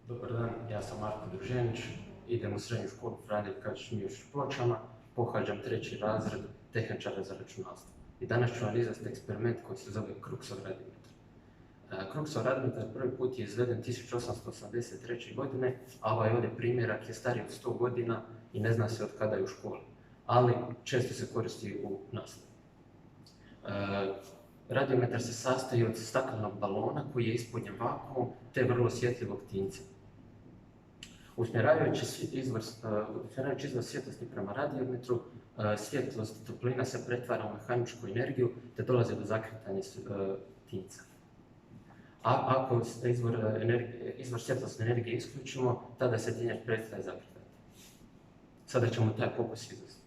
Dobar dan, ja sam Marko Druženić, idem u srednju školu Frane Kačić Mioš u Pločama, pohađam 3. razred tehničara za računalstvo. I danas ću vam izvesti eksperiment koji se zove Crookesov radimetar. Crookesov radimetar prvi put je izveden 1883. godine, a ovaj ovdje primjerak je stariji od 100 godina i ne zna se od kada je u školi, ali često se koristi u nastavi. Radiometar se sastoji od staklenog balona koji je ispunjen vakuumom te vrlo osjetljivog tinca. Usmjeravajući izvor svjetlosti prema radiometru, svjetlost toplina se pretvara u mehaničku energiju te dolazi do zakretanja tinca. A ako izvor svjetlosne energije isključimo, tada se tinjač prestaje zakretati. Sada ćemo taj pokus izvesti.